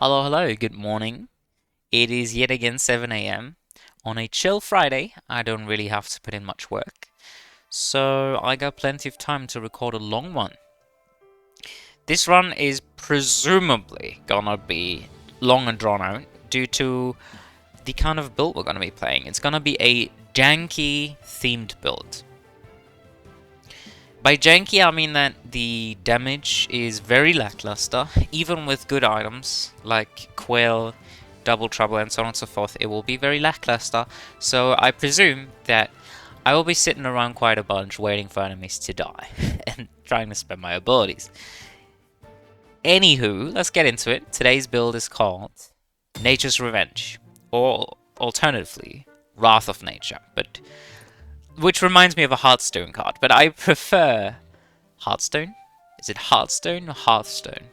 Hello, good morning. It is yet again 7 a.m. On a chill Friday, I don't really have to put in much work, so I got plenty of time to record a long one. This run is presumably gonna be long and drawn out due to the kind of build we're gonna be playing. It's gonna be a janky themed build. By janky, I mean that the damage is very lackluster, even with good items like Quail, Double Trouble, and so on and so forth. It will be very lackluster, so I presume that I will be sitting around quite a bunch waiting for enemies to die and trying to spend my abilities. Anywho, let's get into it. Today's build is called Nature's Revenge, or alternatively, Wrath of Nature, which reminds me of a Hearthstone card, but I prefer Hearthstone? Is it Hearthstone or Hearthstone?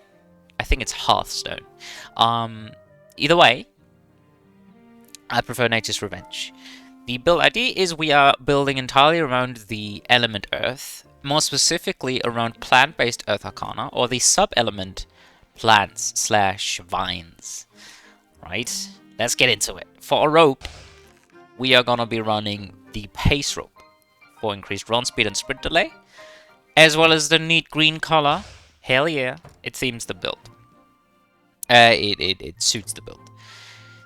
I think it's Hearthstone. Either way, I prefer Nature's Revenge. The build idea is we are building entirely around the element Earth, more specifically around plant-based Earth Arcana, or the sub-element plants/vines. Right? Let's get into it. For a rope, we are gonna be running the Pace Rope for increased run speed and sprint delay, as well as the neat green color. Hell yeah, it themes the build. It suits the build.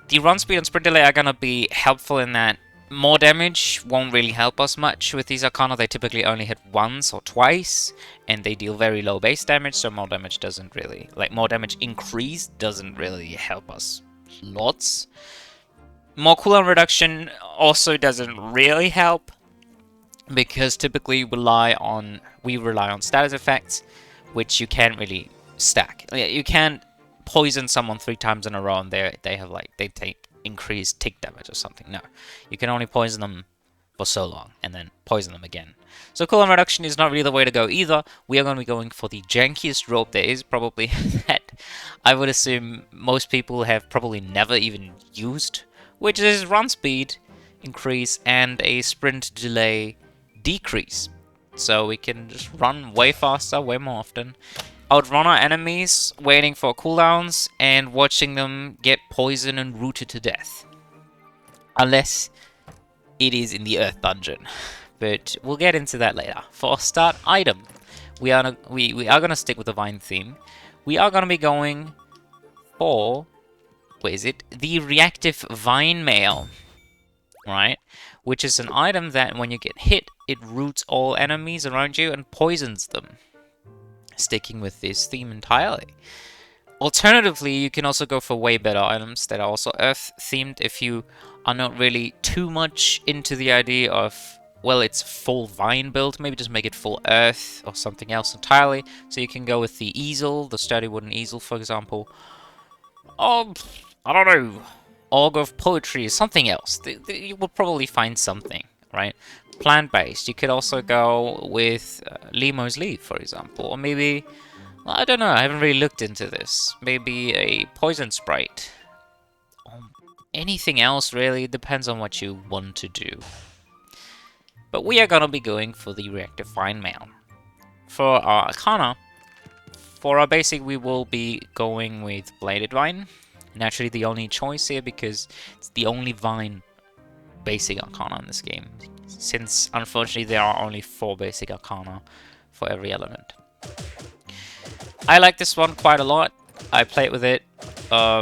The run speed and sprint delay are gonna be helpful in that more damage won't really help us much with these Arcana. They typically only hit once or twice, and they deal very low base damage, so more damage doesn't really, more damage increase doesn't really help us lots. More cooldown reduction also doesn't really help, because typically we rely on status effects, which you can't really stack. You can't poison someone 3 times in a row and they take increased tick damage or something. No, you can only poison them for so long and then poison them again. So cooldown reduction is not really the way to go either. We are going to be going for the jankiest rope there is, probably, that I would assume most people have probably never even used, which is run speed increase and a sprint delay decrease. So we can just run way faster, way more often, outrun our enemies, waiting for cooldowns, and watching them get poisoned and rooted to death. Unless it is in the Earth Dungeon. But we'll get into that later. For our start item, we are going to stick with the Vine theme. We are going to be going for, the Reactive Vine Mail. Right? Which is an item that when you get hit, it roots all enemies around you and poisons them. Sticking with this theme entirely. Alternatively, you can also go for way better items that are also Earth themed if you are not really too much into the idea of, well, it's full Vine build. Maybe just make it full Earth or something else entirely. So you can go with the easel, the sturdy wooden easel, for example. I don't know. Org of Poetry, something else. You will probably find something, right? Plant-based. You could also go with Lemo's Leaf, for example. Or maybe, well, I don't know, I haven't really looked into this. Maybe a Poison Sprite. Or anything else, really. It depends on what you want to do. But we are gonna be going for the Reactive Vine Mail. For our Arcana, for our basic, we will be going with Bladed Vine. Naturally the only choice here because it's the only Vine basic Arcana in this game, since unfortunately there are only 4 basic Arcana for every element. I like this one quite a lot. I played with it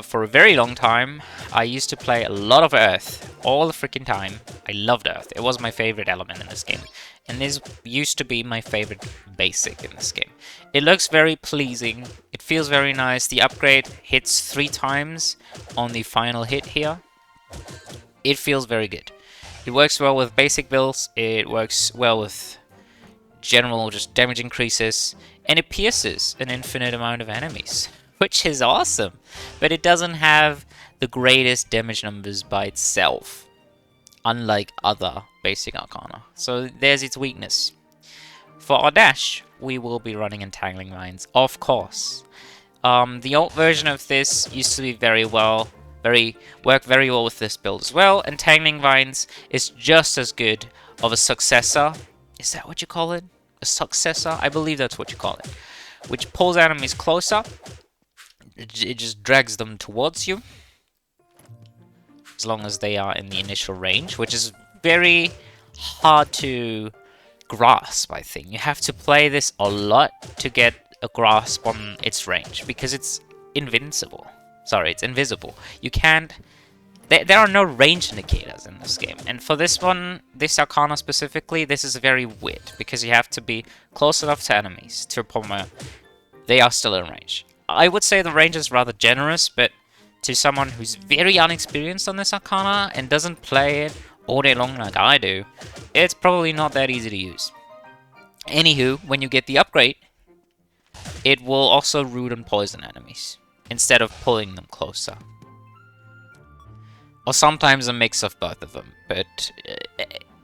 for a very long time. I used to play a lot of Earth all the freaking time. I loved Earth. It was my favorite element in this game. And this used to be my favorite basic in this game. It looks very pleasing. It feels very nice. The upgrade hits 3 times on the final hit here. It feels very good. It works well with basic builds. It works well with general just damage increases. And it pierces an infinite amount of enemies, which is awesome. But it doesn't have the greatest damage numbers by itself, unlike other basic Arcana. So there's its weakness. For our dash, we will be running Entangling Vines, of course. The old version of this used to be work very well with this build as well. Entangling Vines is just as good of a successor. Is that what you call it? A successor? I believe that's what you call it. Which pulls enemies closer, it just drags them towards you, as long as they are in the initial range, which is very hard to grasp, I think. You have to play this a lot to get a grasp on its range, because it's invincible. Sorry, it's invisible. You can't... There are no range indicators in this game, and for this one, this Arcana specifically, this is very weird, because you have to be close enough to enemies to a point where they are still in range. I would say the range is rather generous, but to someone who's very unexperienced on this Arcana and doesn't play it all day long like I do, it's probably not that easy to use. Anywho, when you get the upgrade, it will also root and poison enemies, instead of pulling them closer. Or sometimes a mix of both of them, but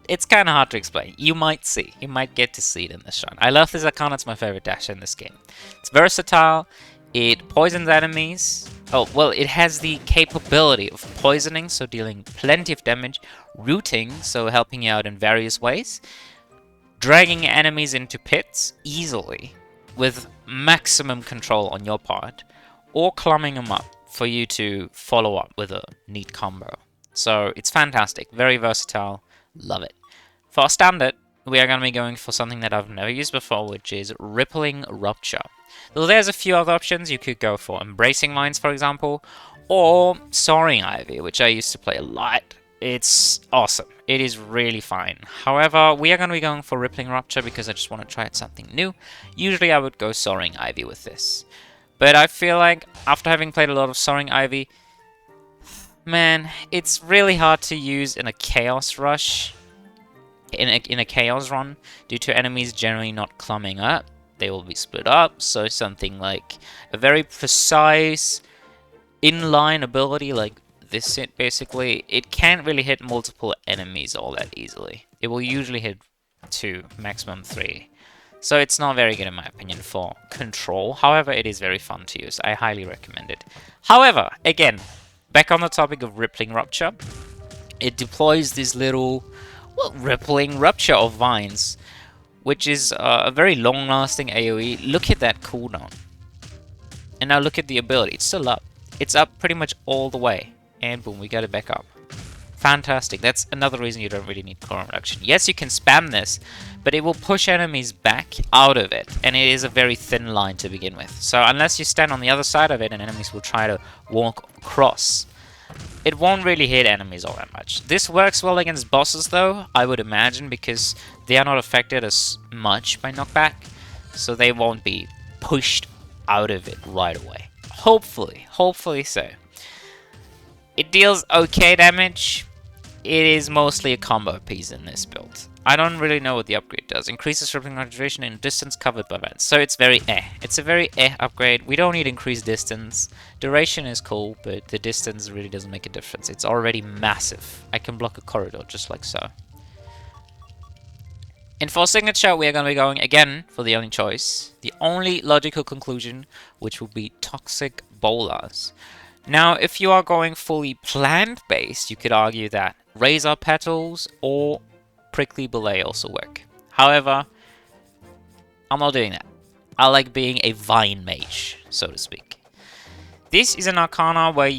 it's kind of hard to explain. You might see. You might get to see it in this run. I love this Arcana. It's my favorite dash in this game. It's versatile. It poisons enemies. Oh, well, it has the capability of poisoning, so dealing plenty of damage. Rooting, so helping you out in various ways. Dragging enemies into pits easily, with maximum control on your part. Or clumbing them up for you to follow up with a neat combo. So it's fantastic, very versatile, love it. For our standard, we are going to be going for something that I've never used before, which is Rippling Rupture. Though there's a few other options. You could go for Embracing Vines, for example, or Soaring Ivy, which I used to play a lot. It's awesome. It is really fine. However, we are going to be going for Rippling Rupture because I just want to try out something new. Usually I would go Soaring Ivy with this. But I feel like, after having played a lot of Soaring Ivy, man, it's really hard to use in a Chaos Rush, in a Chaos run, due to enemies generally not clumping up. They will be split up, so something like a very precise, inline ability like this hit, basically, it can't really hit multiple enemies all that easily. It will usually hit 2, maximum 3. So it's not very good in my opinion for control. However, it is very fun to use. I highly recommend it. However, again, back on the topic of Rippling Rupture, it deploys this little, well, Rippling Rupture of Vines, which is a very long-lasting AoE. Look at that cooldown. And now look at the ability. It's still up. It's up pretty much all the way. And boom, we got it back up. Fantastic. That's another reason you don't really need cooldown reduction. Yes, you can spam this, but it will push enemies back out of it, and it is a very thin line to begin with. So unless you stand on the other side of it and enemies will try to walk across, it won't really hit enemies all that much. This works well against bosses though, I would imagine, because they are not affected as much by knockback, so they won't be pushed out of it right away. Hopefully so. It deals okay damage. It is mostly a combo piece in this build. I don't really know what the upgrade does. Increases rippling concentration in distance covered by vents. So it's very eh. It's a very eh upgrade. We don't need increased distance. Duration is cool, but the distance really doesn't make a difference. It's already massive. I can block a corridor just like so. And for signature, we are going to be going again for the only choice. The only logical conclusion, which will be Toxic Bolas. Now, if you are going fully plant-based, you could argue that Razor Petals or Prickly Belay also work. However, I'm not doing that. I like being a vine mage, so to speak. This is an Arcana where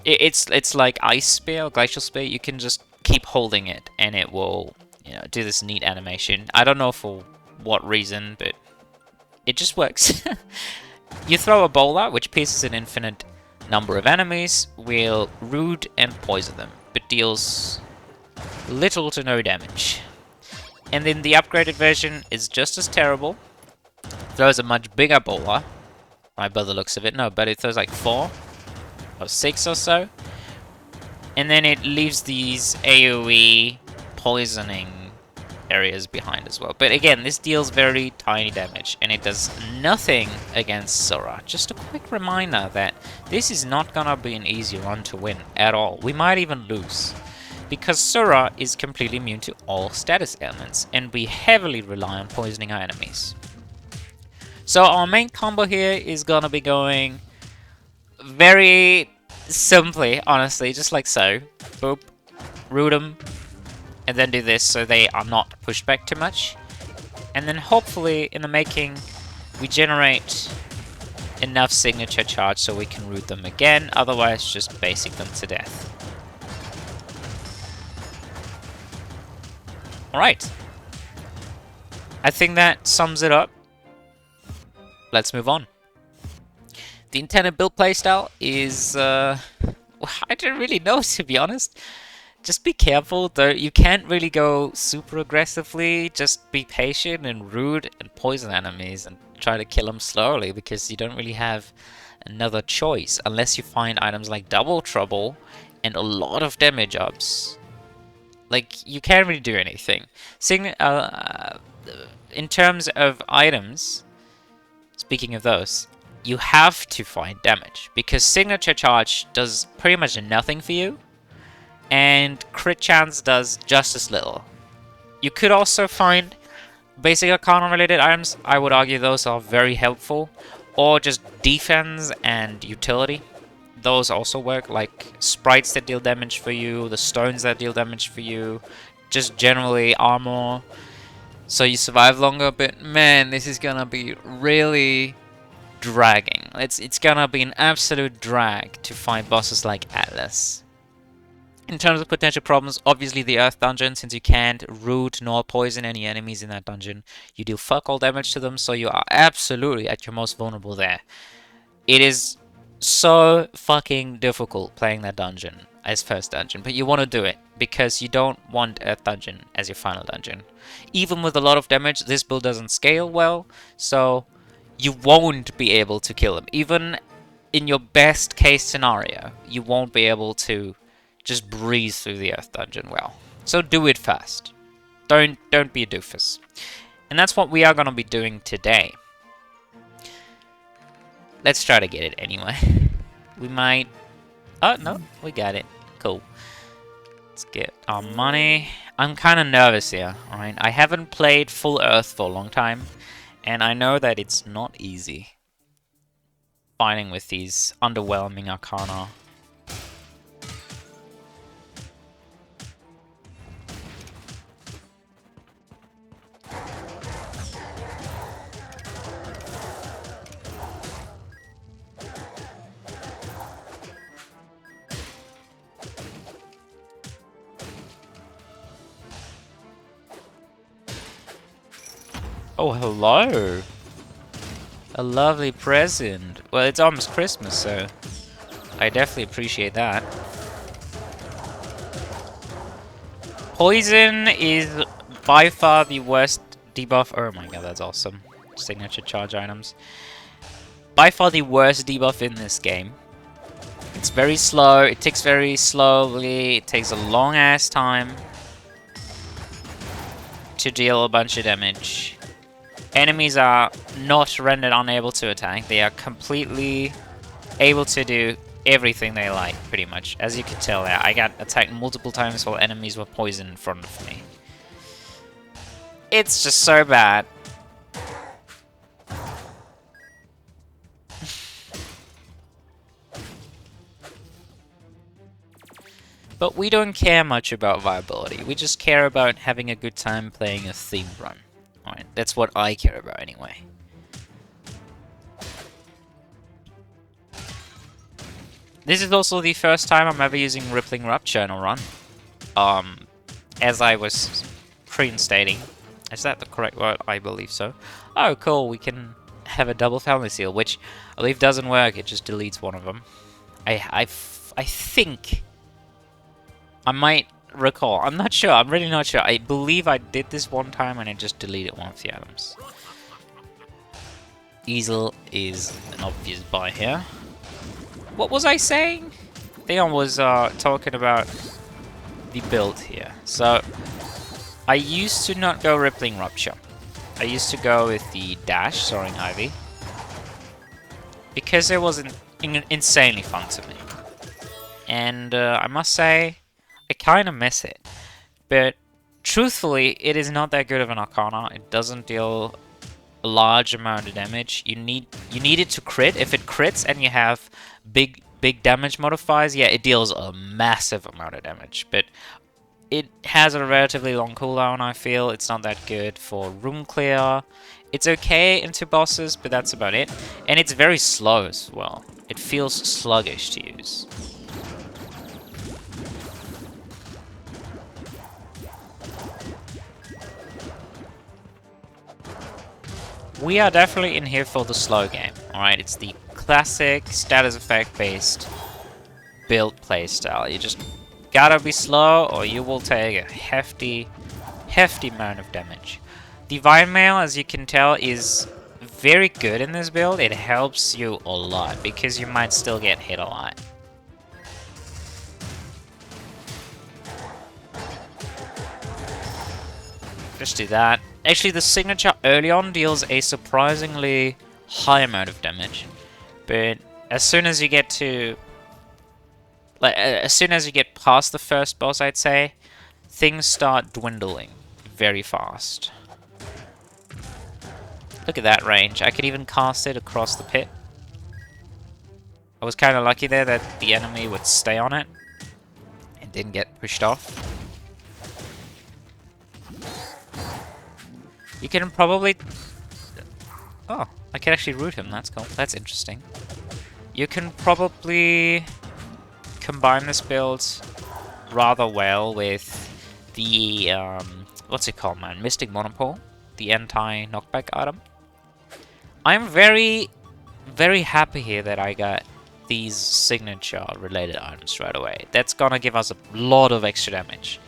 it's like Ice Spear or Glacial Spear. You can just keep holding it and it will, do this neat animation. I don't know for what reason, but it just works. You throw a bola, which pierces an infinite number of enemies, will root and poison them, but deals little to no damage. And then the upgraded version is just as terrible. Throws a much bigger bola, right by the looks of it. No, but it throws like 4 or 6 or so. And then it leaves these AoE poisoning areas behind as well. But again, this deals very tiny damage, and it does nothing against Sora. Just a quick reminder that this is not gonna be an easy run to win at all. We might even lose, because Sora is completely immune to all status ailments, and we heavily rely on poisoning our enemies. So our main combo here is gonna be going very simply, honestly, just like so. Boop, root them, and then do this so they are not pushed back too much. And then hopefully in the making we generate enough signature charge so we can root them again, otherwise just basic them to death. Alright. I think that sums it up. Let's move on. The intended build playstyle is, I don't really know, to be honest. Just be careful, though. You can't really go super aggressively. Just be patient and root and poison enemies and try to kill them slowly, because you don't really have another choice unless you find items like Double Trouble and a lot of damage ups. Like, you can't really do anything. In terms of items, speaking of those, you have to find damage, because signature charge does pretty much nothing for you, and crit chance does just as little. You could also find basic Arcana related items. I would argue those are very helpful, or just defense and utility. Those also work, like sprites that deal damage for you, the stones that deal damage for you, just generally armor, so you survive longer. But man, this is gonna be really dragging. It's gonna be an absolute drag to find bosses like Atlas. In terms of potential problems, obviously the Earth Dungeon, since you can't root nor poison any enemies in that dungeon, you deal fuck all damage to them, so you are absolutely at your most vulnerable there. It is so fucking difficult playing that dungeon as first dungeon, but you want to do it because you don't want Earth Dungeon as your final dungeon. Even with a lot of damage, this build doesn't scale well, so you won't be able to kill him. Even in your best case scenario, you won't be able to just breeze through the Earth Dungeon well. So do it fast. Don't be a doofus. And that's what we are going to be doing today. Let's try to get it anyway. We might... Oh, no, we got it. Cool. Let's get our money. I'm kind of nervous here, alright? I haven't played full Earth for a long time, and I know that it's not easy fighting with these underwhelming Arcana. Oh, hello! A lovely present. Well, it's almost Christmas, so I definitely appreciate that. Poison is by far the worst debuff. Oh my god, that's awesome. Signature charge items. By far the worst debuff in this game. It's very slow, it ticks very slowly, it takes a long ass time to deal a bunch of damage. Enemies are not rendered unable to attack. They are completely able to do everything they like, pretty much. As you can tell there, I got attacked multiple times while enemies were poisoned in front of me. It's just so bad. But we don't care much about viability. We just care about having a good time playing a themed run. Alright, that's what I care about anyway. This is also the first time I'm ever using Rippling Rupture in a run. As I was pre-instating. Is that the correct word? I believe so. Oh, cool, we can have a double family seal, which I believe doesn't work, it just deletes one of them. I think... I might recall. I'm not sure. I'm really not sure. I believe I did this one time and it just deleted one of the items. Easel is an obvious buy here. What was I saying? Theon was talking about the build here. So, I used to not go Rippling Rupture. I used to go with the Dash, Soaring Ivy. Because it was insanely fun to me. And I must say, I kind of miss it, but truthfully, it is not that good of an Arcana. It doesn't deal a large amount of damage. You need it to crit. If it crits and you have big damage modifiers, yeah, it deals a massive amount of damage. But It has a relatively long cooldown, I feel. It's not that good for room clear. It's okay into bosses, but that's about it. And it's very slow as well. It feels sluggish to use. We are definitely in here for the slow game, alright? It's the classic status effect based build playstyle. You just gotta be slow or you will take a hefty amount of damage. The Vine Mail, as you can tell, is very good in this build. It helps you a lot because you might still get hit a lot. Just do that. Actually, the signature early on deals a surprisingly high amount of damage, but as soon as you get to, as soon as you get past the first boss, I'd say, things start dwindling very fast. Look at that range. I could even cast it across the pit. I was kind of lucky there that the enemy would stay on it and didn't get pushed off. You can probably... Oh, I can actually root him. That's cool. That's interesting. You can probably combine this build rather well with the... what's it called, man? Mystic Monopole. The anti-knockback item. I'm very happy here that I got these signature-related items right away. That's gonna give us a lot of extra damage.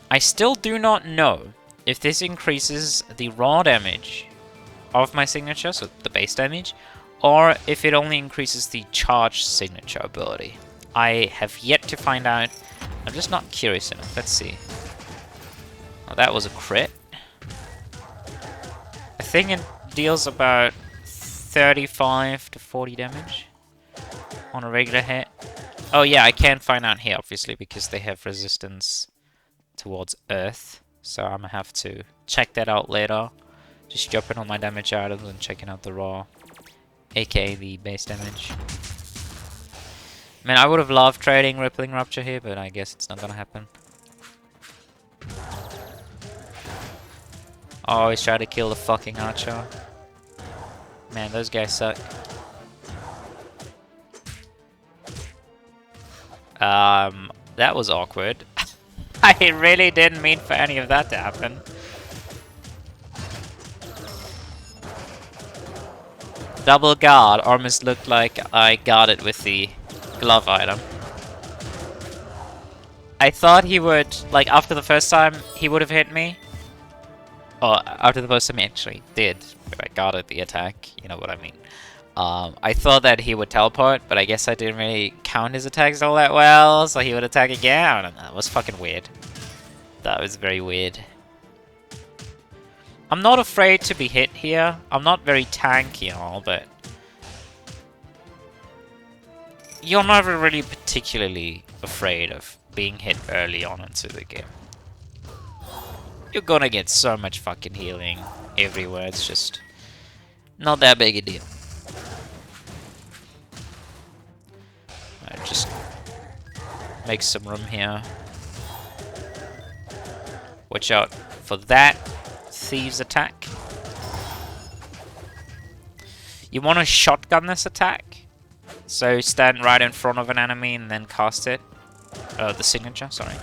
I still do not know if this increases the raw damage of my signature, so the base damage, or if it only increases the charged signature ability. I have yet to find out. I'm just not curious enough. Let's see. Oh, that was a crit. I think it deals about 35 to 40 damage on a regular hit. Oh yeah, I can find out here, obviously, because they have resistance towards earth. So I'm gonna have to check that out later. Just jumping on my damage items and checking out the raw, aka the base damage. Man, I would have loved trading Rippling Rupture here, but I guess it's not gonna happen. Oh, he's trying to kill the fucking archer. Man, those guys suck. That was awkward. I really didn't mean for any of that to happen. Double guard almost looked like I guarded with the glove item. I thought he would, like, after the first time, he would have hit me. Or after the first time he actually did, but I guarded the attack, you know what I mean. I thought that he would teleport, but I guess I didn't really count his attacks all that well, so he would attack again. I don't know, it was fucking weird. That was very weird. I'm not afraid to be hit here. I'm not very tanky and all, but you're never really particularly afraid of being hit early on into the game. You're gonna get so much fucking healing everywhere, it's just not that big a deal. Just make some room here. Watch out for that thieves attack. You want to shotgun this attack, so stand right in front of an enemy and then cast it. The signature, sorry.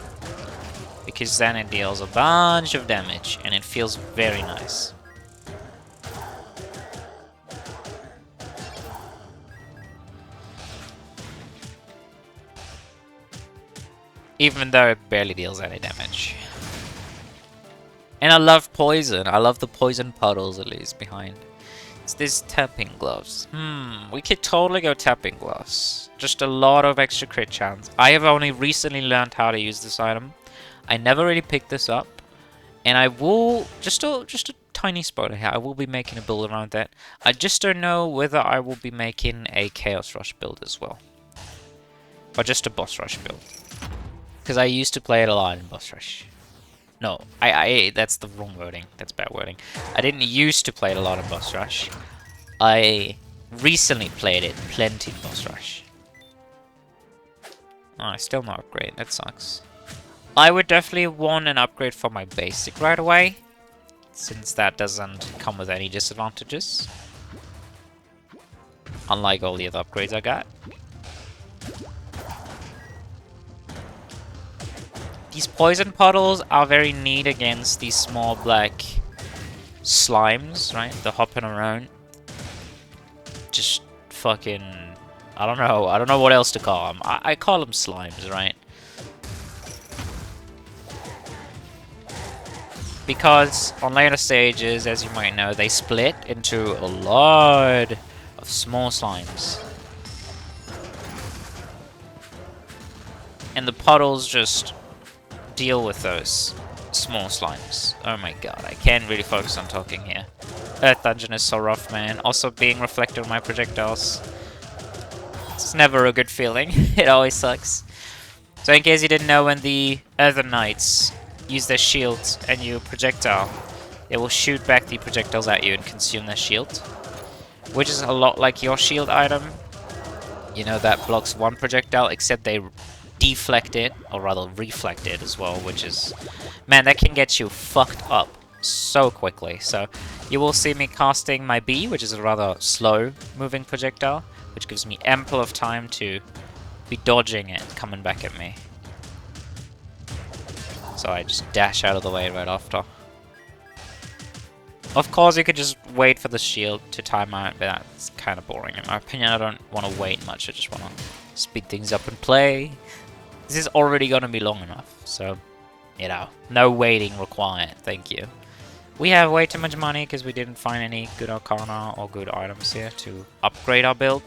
Because then it deals a bunch of damage and it feels very nice. Even though it barely deals any damage. And I love poison. I love the poison puddles it leaves behind. It's these tapping gloves. We could totally go tapping gloves. Just a lot of extra crit chance. I have only recently learned how to use this item. I never really picked this up. And I will, just a tiny spoiler here, I will be making a build around that. I just don't know whether I will be making a Chaos Rush build as well. Or just a Boss Rush build. Because I used to play it a lot in Boss Rush. No, that's the wrong wording. That's bad wording. I didn't used to play it a lot in Boss Rush. I recently played it plenty in Boss Rush. Oh, still no upgrade. That sucks. I would definitely want an upgrade for my basic right away, since that doesn't come with any disadvantages. Unlike all the other upgrades I got. These poison puddles are very neat against these small black slimes, right? The hopping around. Just fucking... I don't know what else to call them. I call them slimes, right? Because on later stages, as you might know, they split into a lot of small slimes. And the puddles just deal with those small slimes. Oh my god, I can't really focus on talking here. Earth Dungeon is so rough, man. Also being reflected on my projectiles. It's never a good feeling. It always sucks. So in case you didn't know, when the Other Knights use their shields and you projectile, they will shoot back the projectiles at you and consume their shield. Which is a lot like your shield item. You know, that blocks one projectile, except they deflect it, or rather reflect it as well, which is... Man, that can get you fucked up so quickly. So you will see me casting my B, which is a rather slow moving projectile, which gives me ample of time to be dodging it coming back at me. So I just dash out of the way right after. Of course, you could just wait for the shield to time out, but that's kind of boring in my opinion. I don't want to wait much, I just want to speed things up and play. This is already going to be long enough, so, you know, no waiting required, thank you. We have way too much money because we didn't find any good Arcana or good items here to upgrade our build.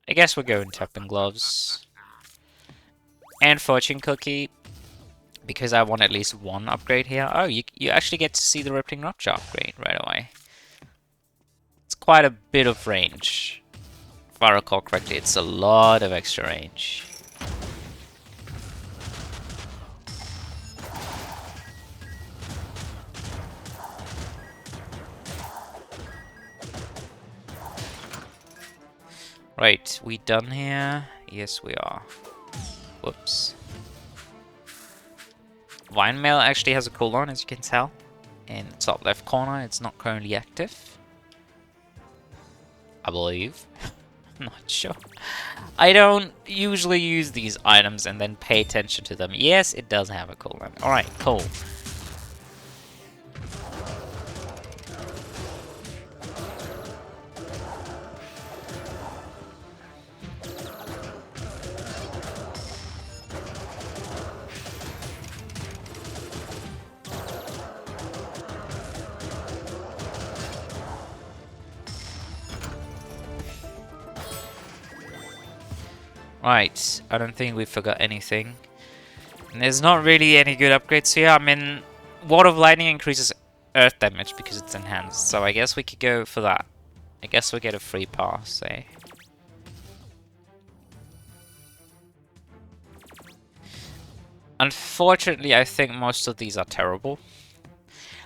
I guess we're going Tapping Gloves. And Fortune Cookie, because I want at least one upgrade here. Oh, you actually get to see the Rippling Rupture upgrade right away. It's quite a bit of range. If I recall correctly, it's a lot of extra range. Right, we done here? Yes, we are. Whoops. Vine Mail actually has a cooldown, as you can tell. In the top left corner, it's not currently active. I believe. Not sure. I don't usually use these items and then pay attention to them. Yes, it does have a cooldown. Alright, cool. Right, I don't think we forgot anything. And there's not really any good upgrades here. I mean, Ward of Lightning increases earth damage because it's enhanced, so I guess we could go for that. I guess we get a free pass, eh? Unfortunately, I think most of these are terrible.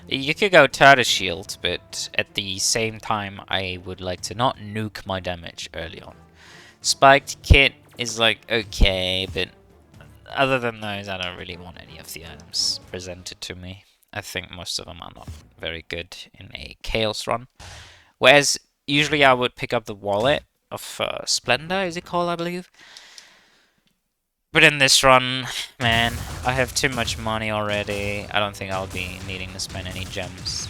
You could go Turtle Shield, but at the same time, I would like to not nuke my damage early on. Spiked Kit is like okay, but other than those, I don't really want any of the items presented to me. I think most of them are not very good in a Chaos run. Whereas, usually I would pick up the wallet of Splendor, is it called, I believe? But in this run, man, I have too much money already. I don't think I'll be needing to spend any gems.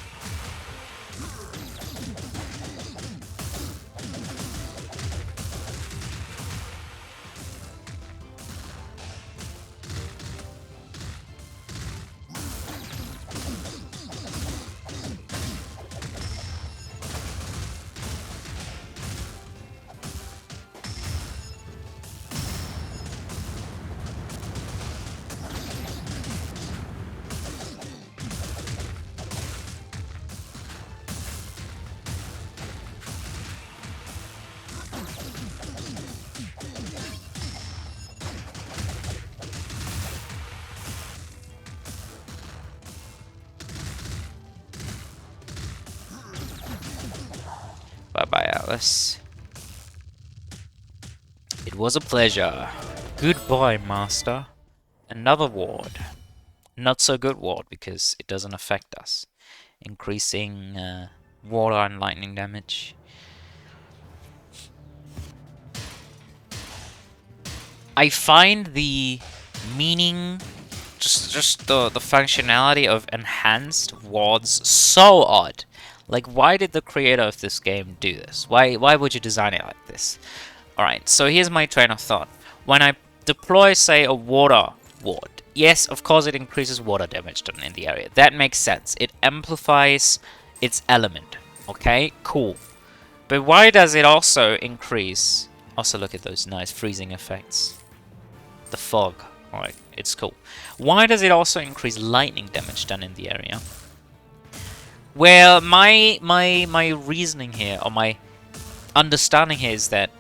Bye-bye, Alice. It was a pleasure. Goodbye, Master. Another ward. Not so good ward because it doesn't affect us. Increasing water and lightning damage. I find the meaning, just the functionality of enhanced wards so odd. Like, why did the creator of this game do this? Why would you design it like this? Alright, so here's my train of thought. When I deploy, say, a water ward, yes, of course it increases water damage done in the area. That makes sense. It amplifies its element. Okay, cool. But why does it also increase... Also, look at those nice freezing effects. The fog. Alright, it's cool. Why does it also increase lightning damage done in the area? Well, my reasoning here, or my understanding here, is that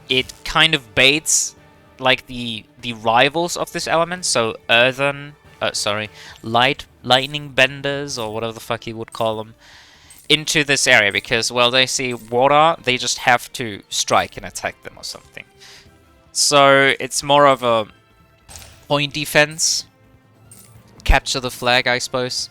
it kind of baits like the rivals of this element, so lightning benders, or whatever the fuck you would call them, into this area, because, well, they see water, they just have to strike and attack them or something. So it's more of a point defense, capture the flag, I suppose,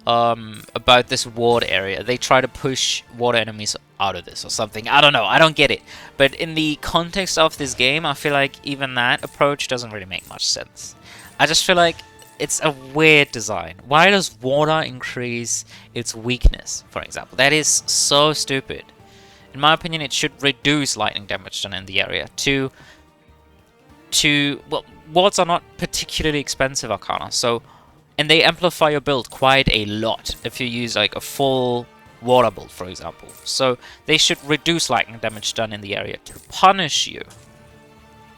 about this ward area. They try to push water enemies out of this or something. I don't know, I don't get it. But in the context of this game, I feel like even that approach doesn't really make much sense. I just feel like it's a weird design. Why does water increase its weakness, for example? That is so stupid. In my opinion, it should reduce lightning damage done in the area well, wards are not particularly expensive Arcana, so, and they amplify your build quite a lot if you use like a full water build, for example. So they should reduce lightning damage done in the area to punish you.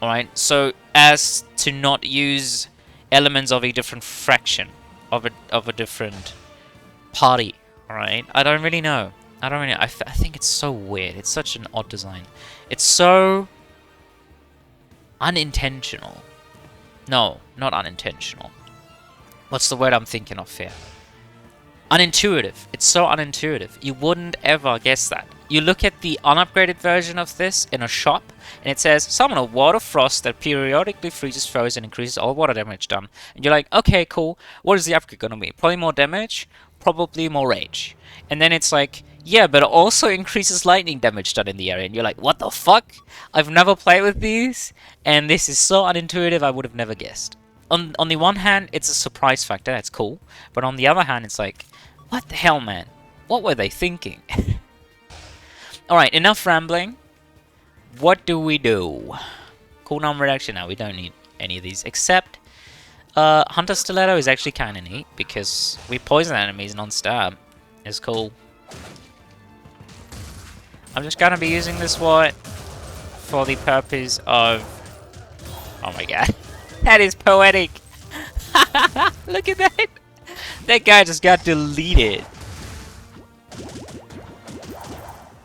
Alright, so as to not use elements of a different fraction, of a different party. Alright, I don't really know. I think it's so weird. It's such an odd design. It's so unintentional. No, not unintentional. What's the word I'm thinking of here? Unintuitive. It's so unintuitive. You wouldn't ever guess that. You look at the unupgraded version of this in a shop, and it says, summon a ward of frost that periodically freezes foes and increases all water damage done. And you're like, okay, cool. What is the upgrade gonna be? Probably more damage? Probably more rage. And then it's like, yeah, but it also increases lightning damage done in the area. And you're like, what the fuck? I've never played with these, and this is so unintuitive, I would have never guessed. On the one hand, it's a surprise factor, that's cool. But on the other hand, it's like, what the hell, man? What were they thinking? Alright, enough rambling. What do we do? Cooldown reduction. Now, we don't need any of these, except Hunter Stiletto is actually kind of neat, because we poison enemies non-stop. It's cool. I'm just gonna be using this ward for the purpose of... Oh my god. That is poetic! Look at that! That guy just got deleted.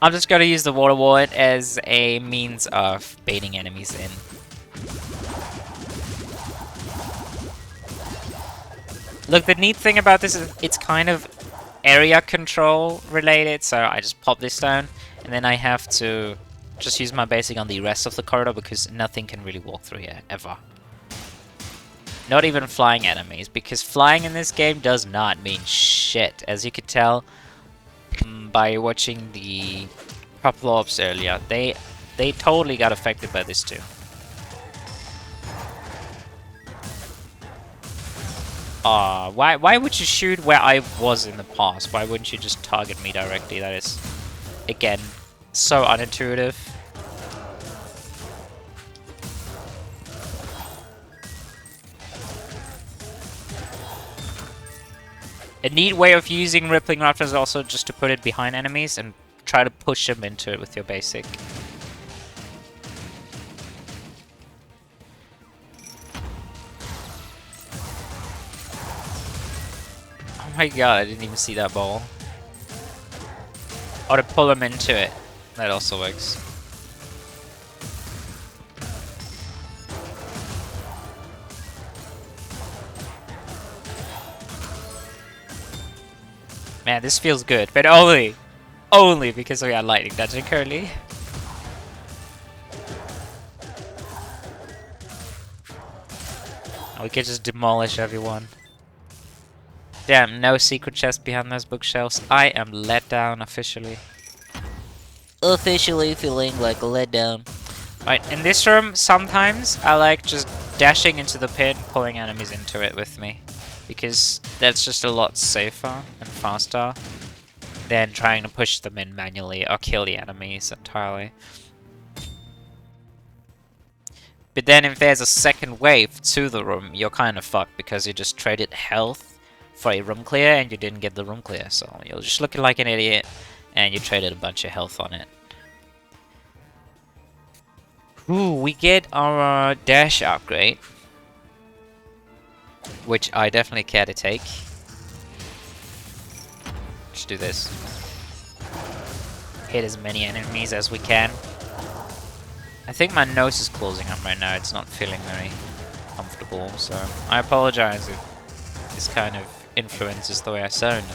I'm just gonna use the water ward as a means of baiting enemies in. Look, the neat thing about this is it's kind of area control related, so I just pop this down, and then I have to just use my basic on the rest of the corridor because nothing can really walk through here, ever. Not even flying enemies, because flying in this game does not mean shit, as you could tell by watching the purple orbs earlier. They totally got affected by this too. Why would you shoot where I was in the past? Why wouldn't you just target me directly? That is, again, so unintuitive. A neat way of using Rippling Rupture is also just to put it behind enemies and try to push them into it with your basic. Oh my god, I didn't even see that ball. Or to pull them into it. That also works. Man, this feels good, but only because we are lightning dungeon currently. We could just demolish everyone. Damn, no secret chest behind those bookshelves. I am let down officially. Officially feeling like a letdown. Right, in this room, sometimes I like just dashing into the pit and pulling enemies into it with me. Because that's just a lot safer and faster than trying to push them in manually or kill the enemies entirely. But then if there's a second wave to the room, you're kind of fucked because you just traded health for a room clear and you didn't get the room clear. So you're just looking like an idiot and you traded a bunch of health on it. Ooh, we get our dash upgrade, which I definitely care to take. Let's do this. Hit as many enemies as we can. I think my nose is closing up right now. It's not feeling very comfortable, so I apologize if this kind of influences the way I sound.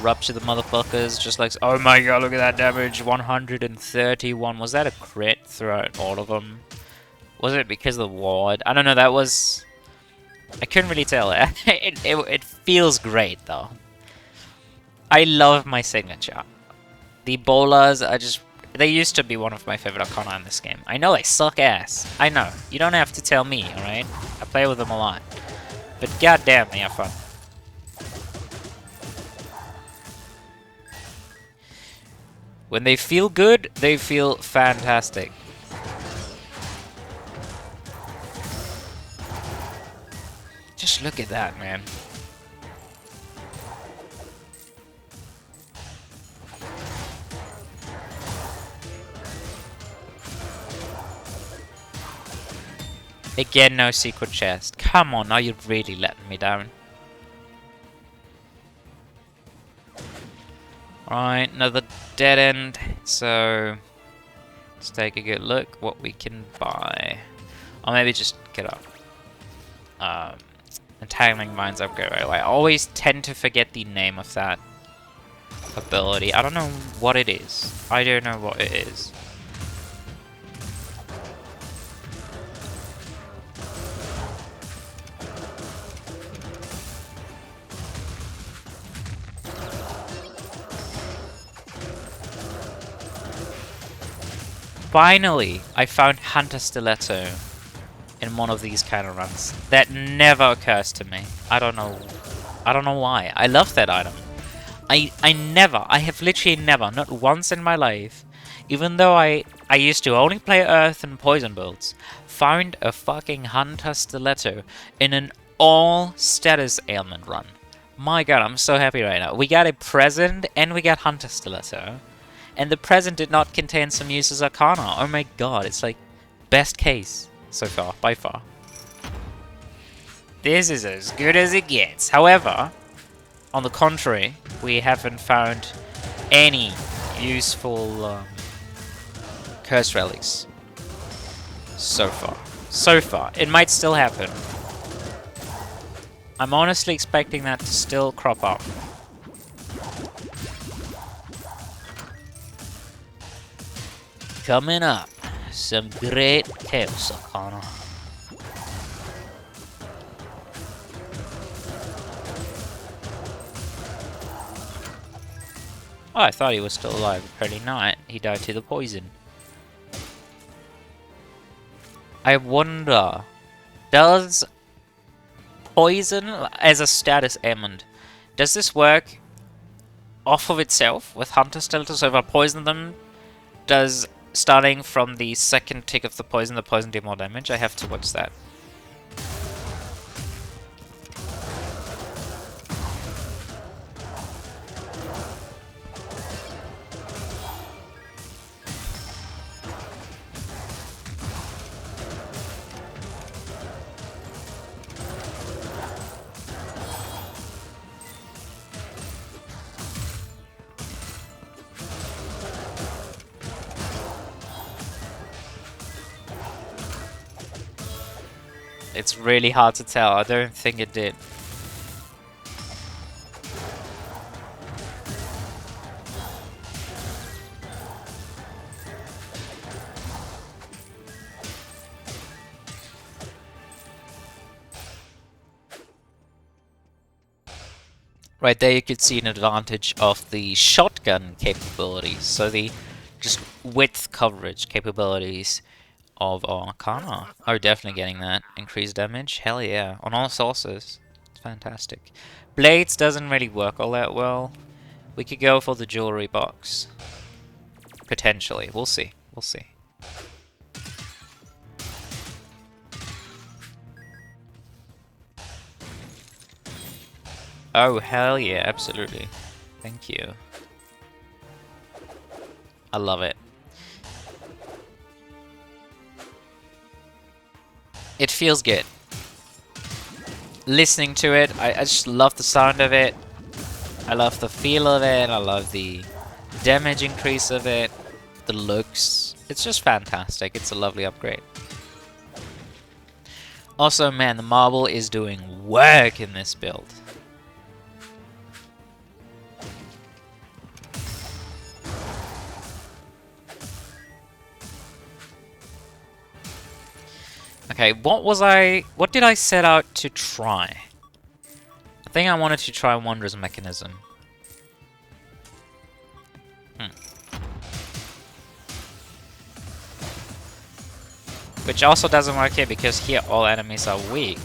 Rupture the motherfuckers, just like... Oh my god, look at that damage! 131. Was that a crit throughout all of them? Was it because of the ward? I don't know, that was... I couldn't really tell. It feels great, though. I love my signature. The Bolas are just... They used to be one of my favorite Arcana in this game. I know they suck ass. I know. You don't have to tell me, alright? I play with them a lot. But goddamn, they are fun. When they feel good, they feel fantastic. Just look at that, man. Again, no secret chest. Come on, now you're really letting me down. Right, another dead end. So, let's take a good look what we can buy. Or maybe just get up. Entangling Vines upgrade right away. I always tend to forget the name of that ability. I don't know what it is. I don't know what it is. Finally, I found Hunter Stiletto in one of these kind of runs. That never occurs to me. I don't know why. I love that item. I have literally never, not once in my life, even though I used to only play Earth and Poison builds, found a fucking Hunter Stiletto in an all status ailment run. My god, I'm so happy right now. We got a present and we got Hunter Stiletto. And the present did not contain some uses Arcana. Oh my god, it's like best case so far, by far. This is as good as it gets. However, on the contrary, we haven't found any useful curse relics so far. So far. It might still happen. I'm honestly expecting that to still crop up. Coming up, some great Chaos Arcana. Oh, I thought he was still alive. Apparently not. He died to the poison. I wonder, does poison as a status ailment, does this work off of itself with Hunter Stiletto? So if I poison them, does starting from the second tick of the poison do more damage? I have to watch that. It's really hard to tell. I don't think it did. Right there you could see an advantage of the shotgun capabilities, so the just width coverage capabilities of Arcana are definitely getting that increased damage. Hell yeah, on all sources. It's fantastic. Blades doesn't really work all that well. We could go for the jewelry box. Potentially. We'll see. We'll see. Oh, hell yeah, absolutely. Thank you. I love it. It feels good. Listening to it, I just love the sound of it. I love the feel of it. I love the damage increase of it. The looks. It's just fantastic. It's a lovely upgrade. Also, man, the marble is doing work in this build. Okay, what did I set out to try? I think I wanted to try Wanderer's Mechanism. Which also doesn't work here because here all enemies are weak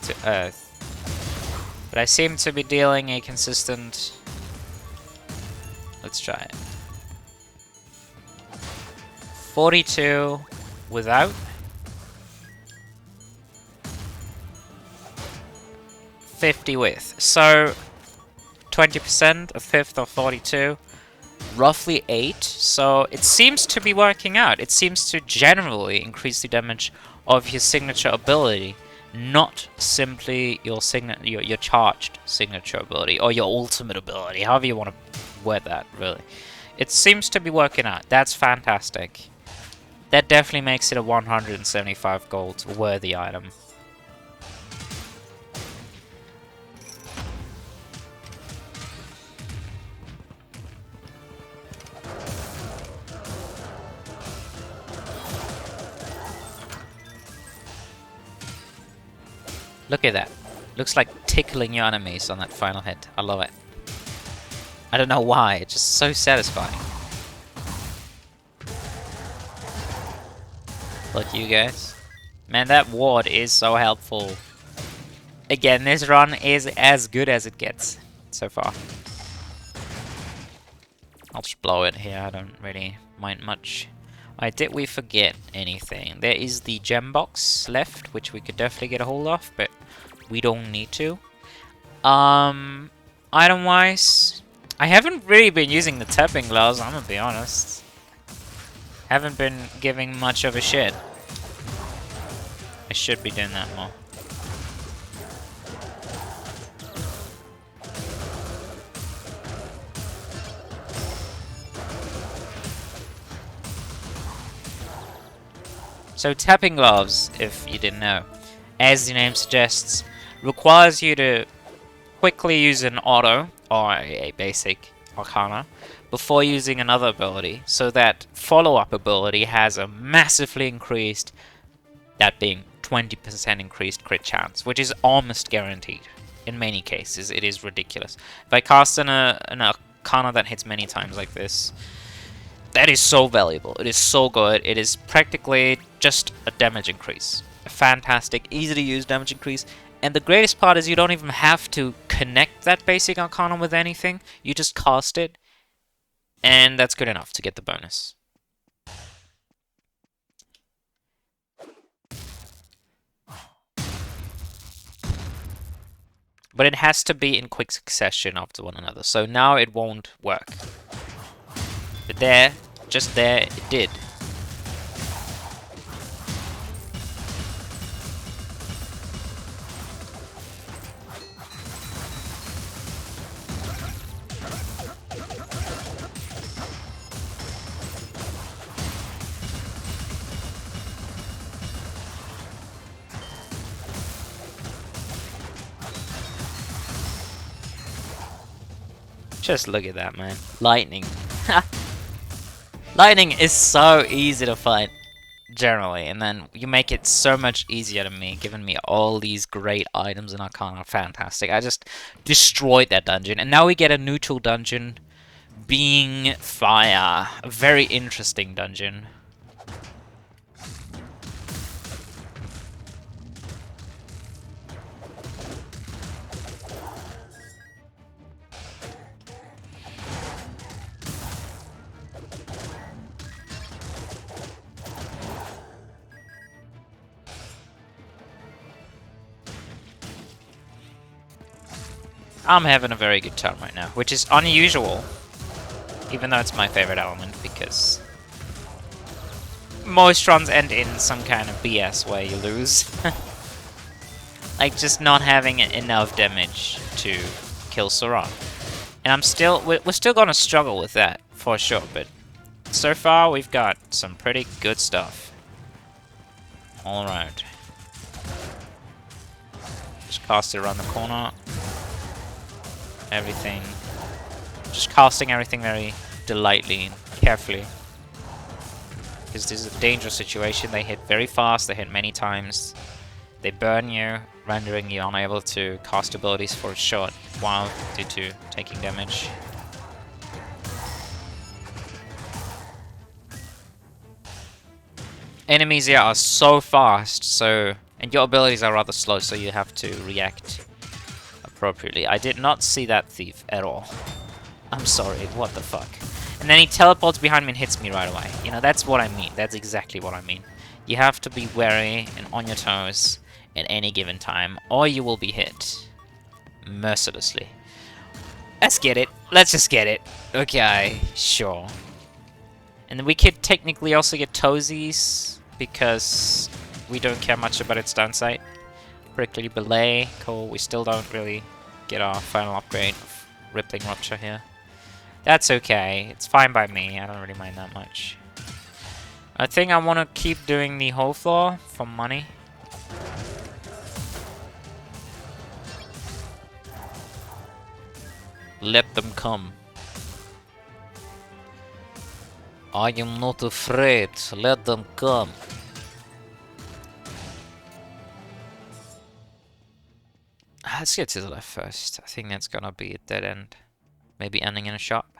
to Earth. But I seem to be dealing a consistent... Let's try it. 42 without. 50 with. So 20%, a fifth of 42. Roughly 8, so it seems to be working out. It seems to generally increase the damage of your signature ability, not simply your charged signature ability or your ultimate ability, however you want to word that, really. It seems to be working out. That's fantastic. That definitely makes it a 175 gold worthy item. Look at that. Looks like tickling your enemies on that final hit. I love it. I don't know why, it's just so satisfying. Look, you guys. Man, that ward is so helpful. Again, this run is as good as it gets so far. I'll just blow it here, I don't really mind much. Alright, did we forget anything? There is the gem box left, which we could definitely get a hold of, but we don't need to. Item-wise, I haven't really been using the tapping gloves, I'm gonna be honest. Haven't been giving much of a shit. I should be doing that more. So tapping gloves, if you didn't know, as the name suggests, requires you to quickly use an auto, or a basic Arcana, before using another ability, so that follow-up ability has a massively increased, that being 20% increased crit chance, which is almost guaranteed. In many cases, it is ridiculous. If I cast an Arcana that hits many times like this, that is so valuable. It is so good. It is practically just a damage increase. A fantastic, easy to use damage increase. And the greatest part is you don't even have to connect that basic Arcana with anything. You just cast it, and that's good enough to get the bonus. But it has to be in quick succession after one another, so now it won't work. But there, just there, it did. Just look at that, man. Lightning. Lightning is so easy to fight. generally, and then you make it so much easier to me, giving me all these great items in Arcana. Fantastic. I just destroyed that dungeon, and now we get a neutral dungeon being fire. A very interesting dungeon. I'm having a very good time right now, which is unusual, even though it's my favorite element, because most runs end in some kind of BS where you lose. Like just not having enough damage to kill Sauron. And we're still gonna struggle with that, for sure, but so far we've got some pretty good stuff all around. Just cast it around the corner. Everything. Just casting everything very delightfully and carefully. Because this is a dangerous situation. They hit very fast, they hit many times. They burn you, rendering you unable to cast abilities for a short while due to taking damage. Enemies here are so fast, and your abilities are rather slow, so you have to react appropriately. I did not see that thief at all. I'm sorry, what the fuck? And then he teleports behind me and hits me right away. You know, that's what I mean. That's exactly what I mean. You have to be wary and on your toes at any given time, or you will be hit mercilessly. Let's get it. Let's just get it. Okay, sure. And then we could technically also get toesies, because we don't care much about its downside. Prickly Belay, cool. We still don't really get our final upgrade of Rippling Rupture here. That's okay. It's fine by me. I don't really mind that much. I think I want to keep doing the whole floor for money. Let them come. I am not afraid. Let them come. Let's get to the left first. I think that's gonna be a dead end. Maybe ending in a shop.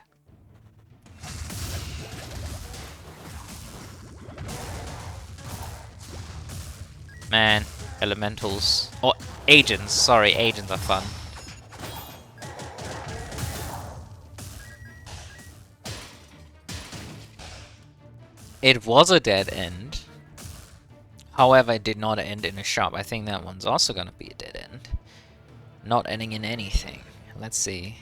Man, elementals. Or agents, sorry, agents are fun. It was a dead end. However, it did not end in a shop. I think that one's also gonna be a dead end. Not ending in anything. Let's see.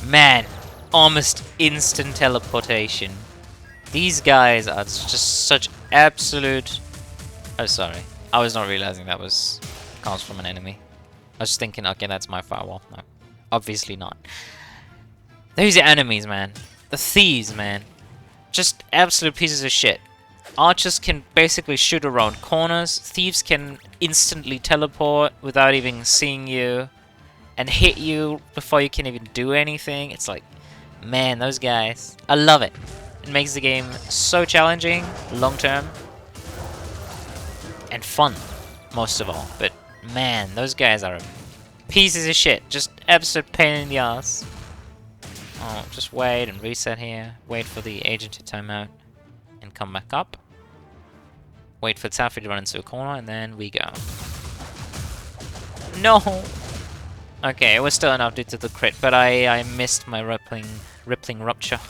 Man, almost instant teleportation. These guys are just such absolute... Oh, sorry. I was not realizing that comes from an enemy. I was just thinking, okay, that's my firewall. No, obviously not. These are enemies, man. The thieves, man. Just absolute pieces of shit. Archers can basically shoot around corners. Thieves can instantly teleport without even seeing you and hit you before you can even do anything. It's like, man, those guys. I love it. It makes the game so challenging, long term, and fun, most of all. But man, those guys are pieces of shit. Just absolute pain in the ass. Oh, just wait and reset here. Wait for the agent to time out and come back up. Wait for Taffy to run into a corner, and then we go. No! Okay, it was still enough due to the crit, but I missed my rippling rupture.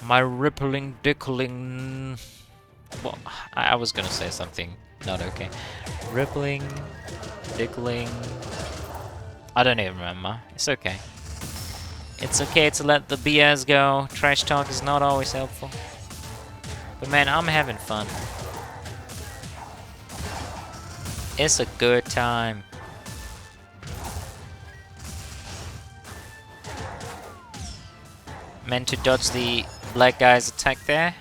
My rippling dickling... Well, I was gonna say something not okay. Rippling, dickling... I don't even remember. It's okay. It's okay to let the BS go. Trash talk is not always helpful. But man, I'm having fun. It's a good time. Meant to dodge the black guy's attack there.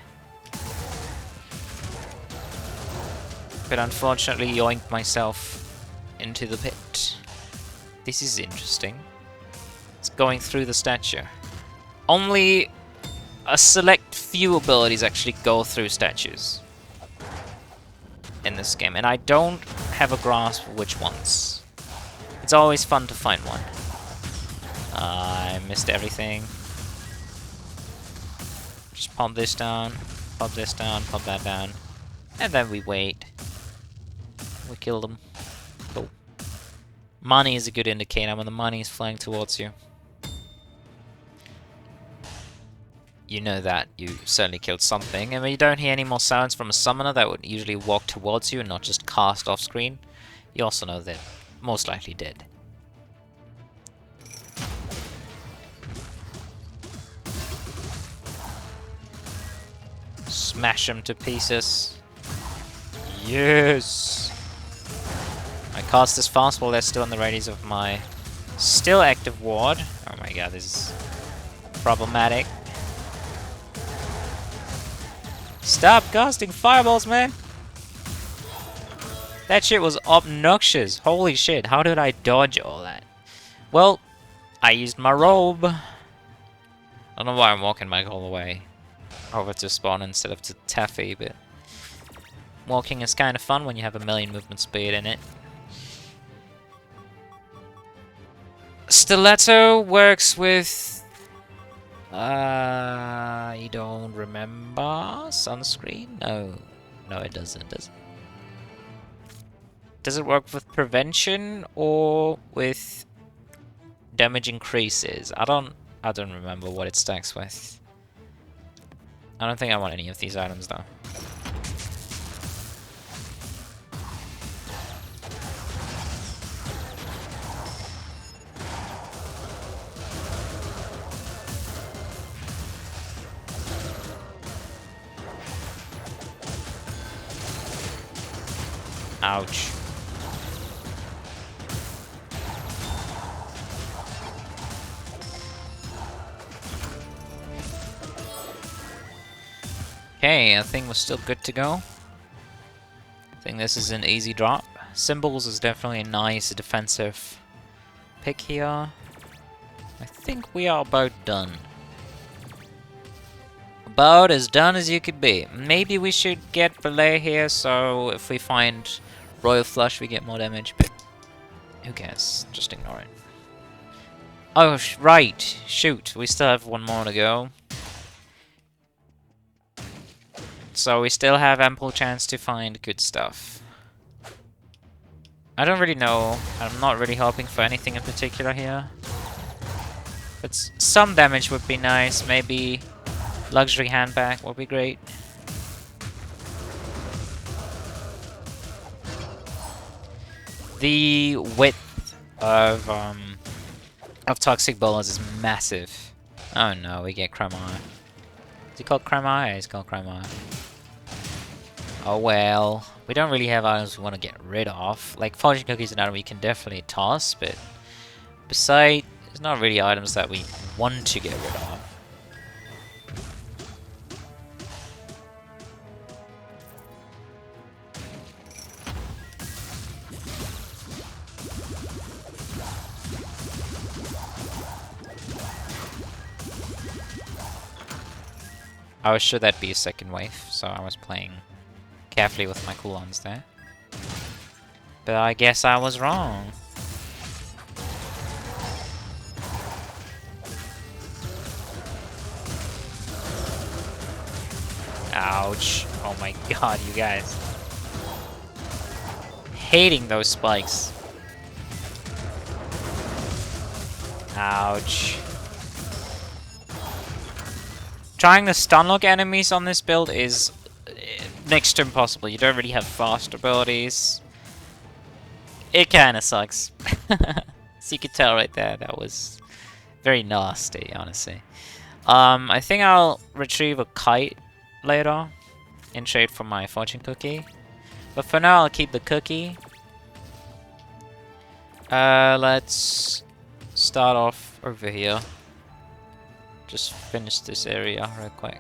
But unfortunately yoinked myself into the pit. This is interesting. It's going through the statue. Only a select few abilities actually go through statues in this game, and I don't have a grasp of which ones. It's always fun to find one. I missed everything. Just pop this down, pop that down, and then we wait. We kill them. Cool. Money is a good indicator when the money is flying towards you. You know that you certainly killed something, and when you don't hear any more sounds from a summoner that would usually walk towards you and not just cast off screen, you also know that most likely dead. Smash him to pieces. Yes! I cast this fast while they're still in the radius of my still active ward. Oh my god, this is problematic. Stop casting fireballs, man! That shit was obnoxious. Holy shit, how did I dodge all that? Well, I used my robe. I don't know why I'm walking back all the way over to spawn instead of to Taffy, but walking is kind of fun when you have a million movement speed in it. Stiletto works with... I don't remember. Sunscreen? No. No, it doesn't, does it? Does it work with prevention or with damage increases? I don't remember what it stacks with. I don't think I want any of these items though. Ouch. Okay, I think we're still good to go. I think this is an easy drop. Symbols is definitely a nice defensive pick here. I think we are about done. About as done as you could be. Maybe we should get Belay here, so if we find Royal Flush we get more damage, but who cares? Just ignore it. Oh, right! Shoot, we still have one more to go. So we still have ample chance to find good stuff. I don't really know. I'm not really hoping for anything in particular here. But some damage would be nice. Maybe luxury handbag would be great. The width of Toxic Bolas is massive. Oh no, we get Cremar. Is it called Cremar? Yeah, it's called Cremar. Oh well, we don't really have items we want to get rid of. Like fortune cookies and item we can definitely toss, but besides, there's not really items that we want to get rid of. I was sure that'd be a second wave, so I was playing carefully with my cooldowns there. But I guess I was wrong. Ouch. Oh my god, you guys. Hating those spikes. Ouch. Trying to stunlock enemies on this build is next to impossible. You don't really have fast abilities. It kinda sucks. So you could tell right there, that was very nasty, honestly. I think I'll retrieve a kite later in trade for my fortune cookie. But for now, I'll keep the cookie. Let's start off over here. Just finish this area real quick.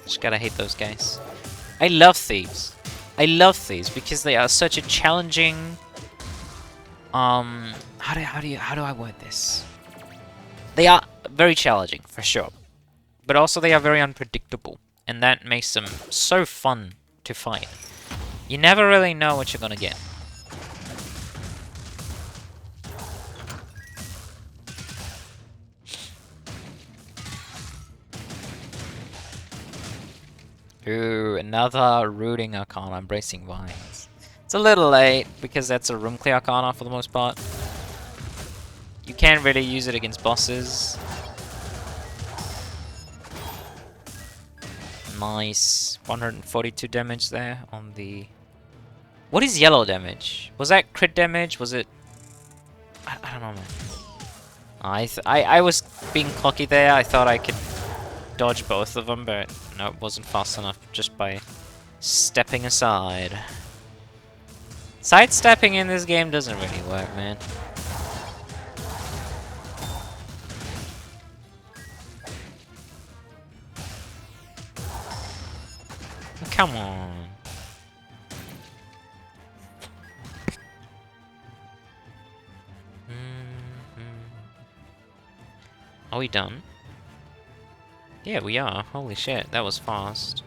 Just gotta hate those guys. I love thieves. I love thieves because they are such a challenging. How do I word this? They are very challenging for sure, but also they are very unpredictable, and that makes them so fun to fight. You never really know what you're gonna get. Ooh, another rooting Arcana, Embracing Vines. It's a little late, because that's a room clear Arcana for the most part. You can't really use it against bosses. Nice. 142 damage there on the... What is yellow damage? Was that crit damage? Was it... I don't know, man. I was being cocky there. I thought I could dodge both of them, but no, it wasn't fast enough just by stepping aside. Sidestepping in this game doesn't really work, man. Come on. Are we done? Yeah, we are. Holy shit, that was fast.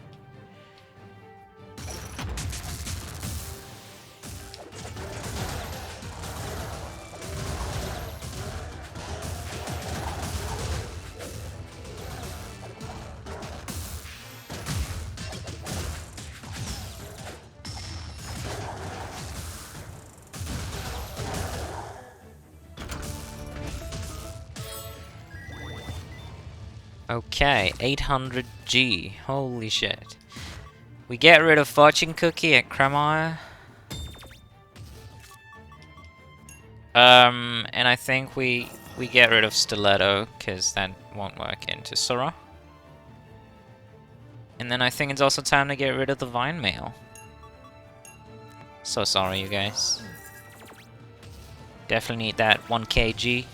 Okay, 800G. Holy shit. We get rid of Fortune Cookie at Cremire. And I think we get rid of Stiletto, because that won't work into Sora. And then I think it's also time to get rid of the Vine Mail. So sorry, you guys. Definitely need that 1 kg.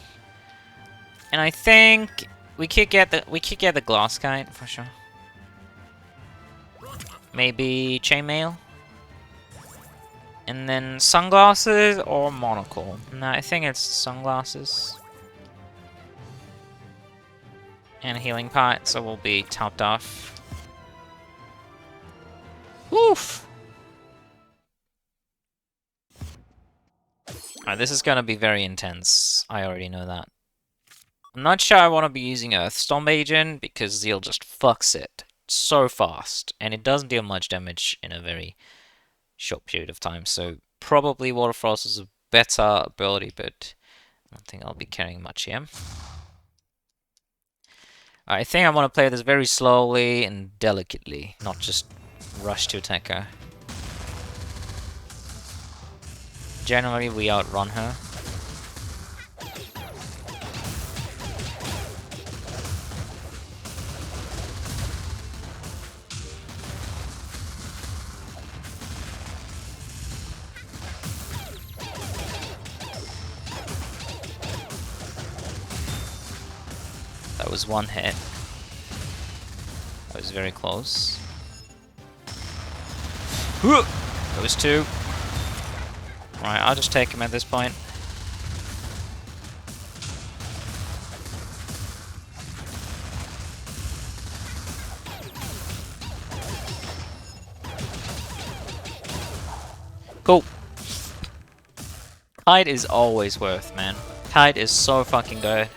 And I think we could get the Glass Kite for sure. Maybe Chainmail. And then sunglasses or monocle. No, I think it's sunglasses. And a healing pot, so we'll be topped off. Woof! Alright, this is gonna be very intense. I already know that. I'm not sure I want to be using Earthstorm Agent because Zeal just fucks it so fast. And it doesn't deal much damage in a very short period of time. So probably Water Frost is a better ability, but I don't think I'll be carrying much here. I think I want to play this very slowly and delicately, not just rush to attack her. Generally, we outrun her. That was one hit. That was very close. That was two. Right, I'll just take him at this point. Cool. Tide is always worth, man. Tide is so fucking good.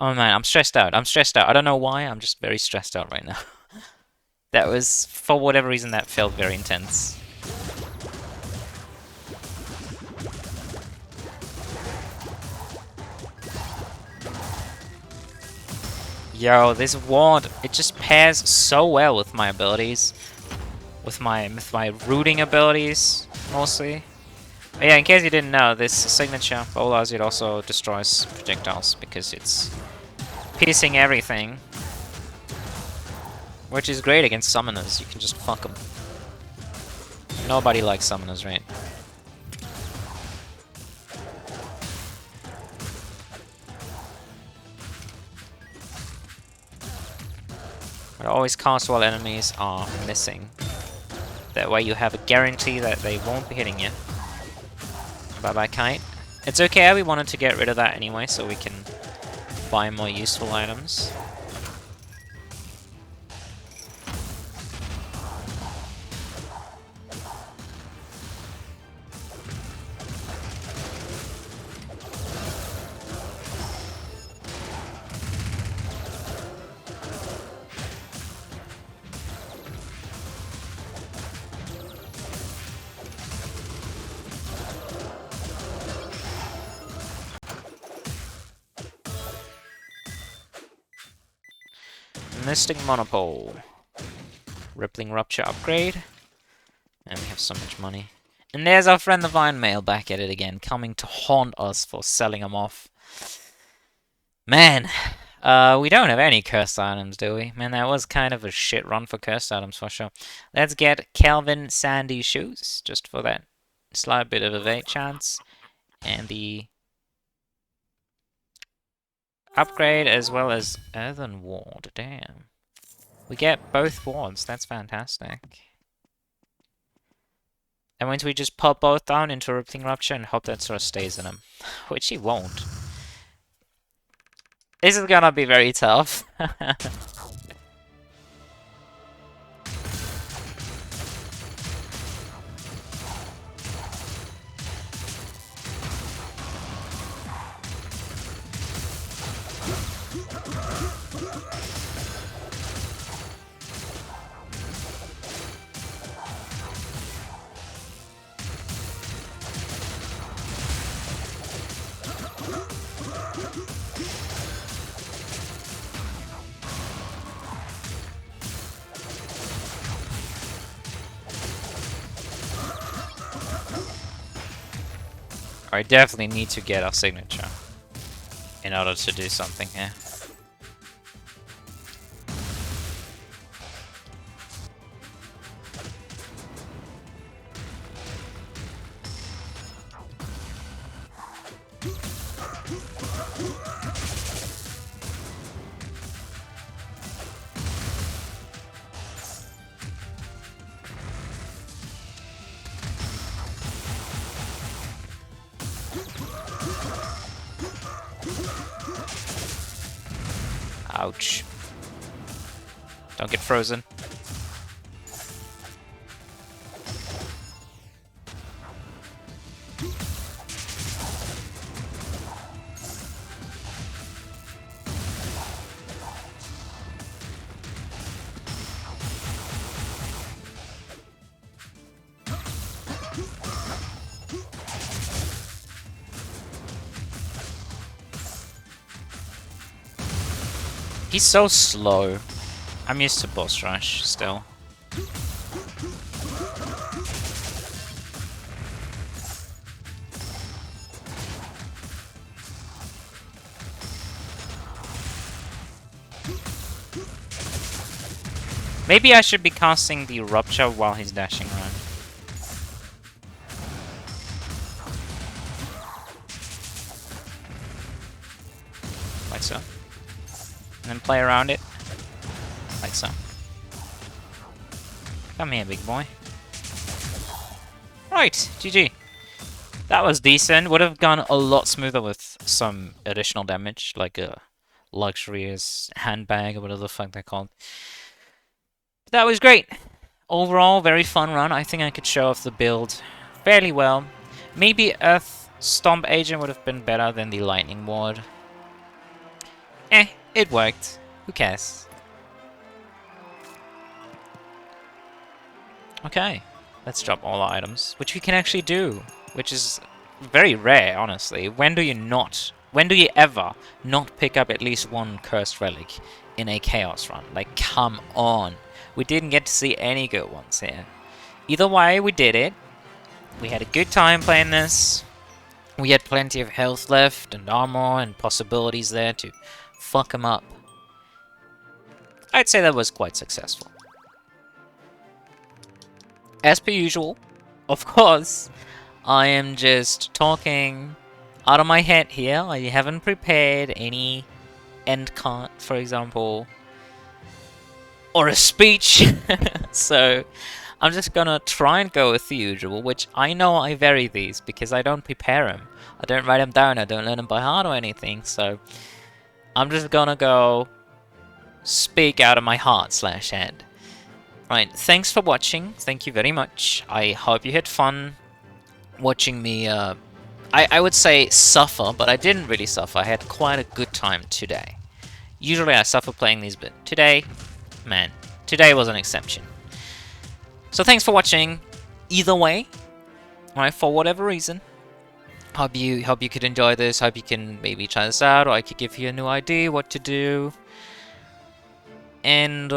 Oh man, I'm stressed out. I'm stressed out. I don't know why, I'm just very stressed out right now. That was, for whatever reason, that felt very intense. Yo, this ward, it just pairs so well with my abilities. With my rooting abilities, mostly. But yeah, in case you didn't know, this signature, Bolas, it also destroys projectiles because it's piercing everything. Which is great against summoners, you can just fuck them. Nobody likes summoners, right? But always cast while enemies are missing. That way you have a guarantee that they won't be hitting you. Bye bye kite. It's okay, we wanted to get rid of that anyway, so we can buy more useful items. Mystic Monopole. Rippling Rupture upgrade. And we have so much money. And there's our friend the Vine Mail back at it again, coming to haunt us for selling them off. Man, we don't have any cursed items, do we? Man, that was kind of a shit run for cursed items for sure. Let's get Calvin Sandy shoes, just for that slight bit of evade chance. And the upgrade as well as Earthen Ward, damn. We get both wards, that's fantastic. And once we just pop both down into Rippling Rupture and hope that sort of stays in him. Which he won't. This is gonna be very tough. I definitely need to get our signature in order to do something here. Ouch. Don't get frozen. He's so slow. I'm used to boss rush still. Maybe I should be casting the Rupture while he's dashing around. Like so. And then play around it. Like so. Come here, big boy. Right, GG. That was decent. Would have gone a lot smoother with some additional damage, like a luxurious handbag or whatever the fuck they're called. But that was great. Overall, very fun run. I think I could show off the build fairly well. Maybe Earth Stomp Agent would have been better than the Lightning Ward. It worked. Who cares? Okay, let's drop all our items, which we can actually do, which is very rare, honestly. When do you ever not pick up at least one cursed relic in a chaos run? Like, come on. We didn't get to see any good ones here. Either way, we did it. We had a good time playing this. We had plenty of health left and armor and possibilities there to fuck him up. I'd say that was quite successful. As per usual, of course, I am just talking out of my head here. I haven't prepared any end card, for example. or a speech. So I'm just gonna try and go with the usual, which I know I vary these because I don't prepare them. I don't write them down, I don't learn them by heart or anything, so I'm just gonna go speak out of my heart / head. Right, thanks for watching, thank you very much. I hope you had fun watching me, I would say suffer, but I didn't really suffer. I had quite a good time today. Usually I suffer playing these, but today, man, today was an exception. So thanks for watching, either way, right, for whatever reason. Hope you could enjoy this, hope you can maybe try this out, or I could give you a new idea what to do. And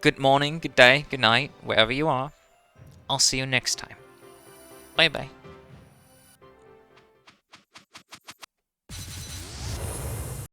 good morning, good day, good night, wherever you are. I'll see you next time. Bye bye.